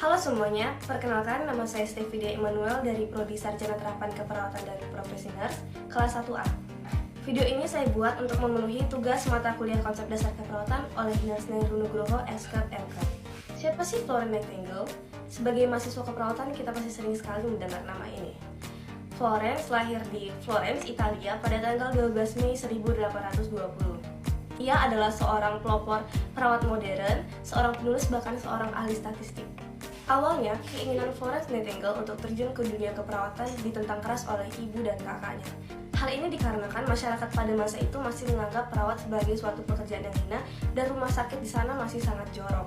Halo semuanya, perkenalkan nama saya Stevie D. Emmanuel dari Prodi Sarjana Terapan Keperawatan dan Profesi Nurse, kelas 1A. Video ini saya buat untuk memenuhi tugas mata kuliah konsep dasar keperawatan oleh Dinas Nehru Nugroho Eskap MK. Siapa sih Florence Nightingale? Sebagai mahasiswa keperawatan, kita pasti sering sekali mendengar nama ini. Florence lahir di Florence, Italia pada tanggal 12 Mei 1820. Ia adalah seorang pelopor perawat modern, seorang penulis bahkan seorang ahli statistik. Awalnya, keinginan Florence Nightingale untuk terjun ke dunia keperawatan ditentang keras oleh ibu dan kakaknya. Hal ini dikarenakan masyarakat pada masa itu masih menganggap perawat sebagai suatu pekerjaan yang hina dan rumah sakit di sana masih sangat jorok.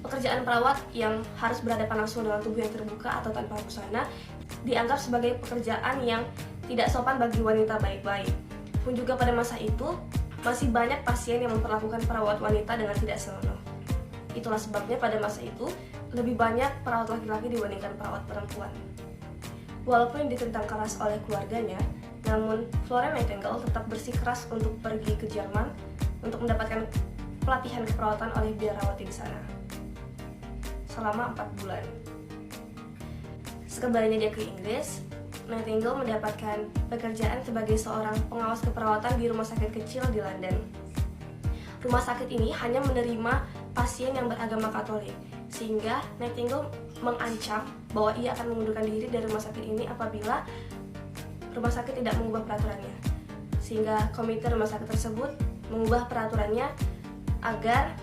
Pekerjaan perawat yang harus berhadapan langsung dengan tubuh yang terbuka atau tanpa busana dianggap sebagai pekerjaan yang tidak sopan bagi wanita baik-baik. Pun juga pada masa itu, masih banyak pasien yang memperlakukan perawat wanita dengan tidak senonoh. Itulah sebabnya pada masa itu, lebih banyak perawat laki-laki dibandingkan perawat perempuan. Walaupun ditentang keras oleh keluarganya, namun Florence Nightingale tetap bersikeras untuk pergi ke Jerman untuk mendapatkan pelatihan keperawatan oleh biarawati di sana selama 4 bulan. Sekembalinya dia ke Inggris, Nightingale mendapatkan pekerjaan sebagai seorang pengawas keperawatan di rumah sakit kecil di London. Rumah sakit ini hanya menerima pasien yang beragama Katolik, sehingga Nightingale mengancam bahwa ia akan mengundurkan diri dari rumah sakit ini apabila rumah sakit tidak mengubah peraturannya. Sehingga komite rumah sakit tersebut mengubah peraturannya agar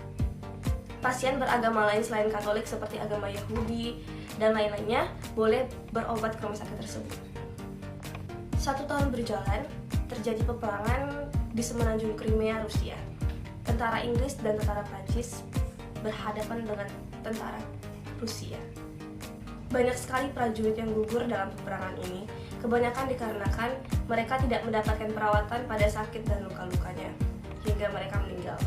pasien beragama lain selain Katolik seperti agama Yahudi dan lain-lainnya boleh berobat ke rumah sakit tersebut. 1 tahun berjalan, terjadi peperangan di semenanjung Crimea, Rusia. Tentara Inggris dan tentara Prancis berhadapan dengan tentara Rusia. Banyak sekali prajurit yang gugur dalam peperangan ini, kebanyakan dikarenakan mereka tidak mendapatkan perawatan pada sakit dan luka-lukanya, hingga mereka meninggal.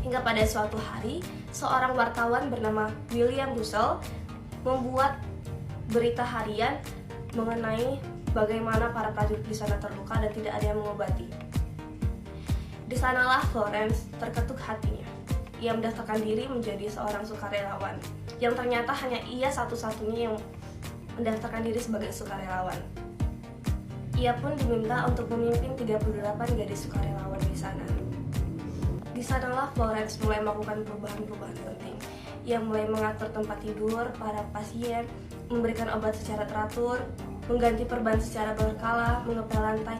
Hingga pada suatu hari, seorang wartawan bernama William Russell membuat berita harian mengenai bagaimana para prajurit di sana terluka dan tidak ada yang mengobati. Di sanalah Florence terketuk hatinya. Ia mendaftarkan diri menjadi seorang sukarelawan, yang ternyata hanya ia satu-satunya yang mendaftarkan diri sebagai sukarelawan. Ia pun diminta untuk memimpin 38 gadis sukarelawan di sana. Di sanalah Florence mulai melakukan perubahan-perubahan penting. Ia mulai mengatur tempat tidur para pasien, memberikan obat secara teratur, mengganti perban secara berkala, mengepel lantai.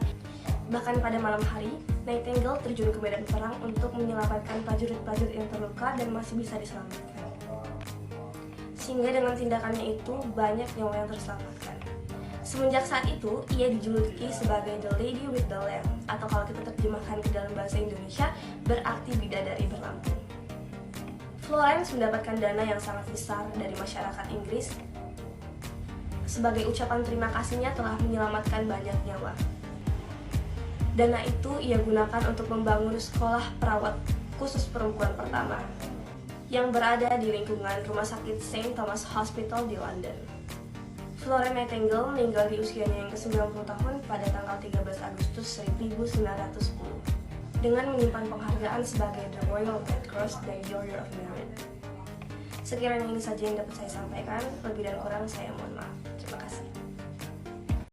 Bahkan pada malam hari, Nightingale terjun ke medan perang untuk menyelamatkan prajurit-prajurit yang terluka dan masih bisa diselamatkan. Sehingga dengan tindakannya itu, banyak nyawa yang terselamatkan. Semenjak saat itu, ia dijuluki sebagai The Lady with the Lamp, atau kalau kita terjemahkan ke dalam bahasa Indonesia, berarti bidadari berlampu. Florence mendapatkan dana yang sangat besar dari masyarakat Inggris. Sebagai ucapan terima kasihnya telah menyelamatkan banyak nyawa. Dana itu ia gunakan untuk membangun sekolah perawat khusus perempuan pertama yang berada di lingkungan Rumah Sakit St. Thomas Hospital di London. Florence Nightingale meninggal di usianya yang ke-90 tahun pada tanggal 13 Agustus 1910 dengan menyimpan penghargaan sebagai The Royal Red Cross dan The Order of Merit. Sekiranya ini saja yang dapat saya sampaikan, lebih dan kurang saya mohon maaf.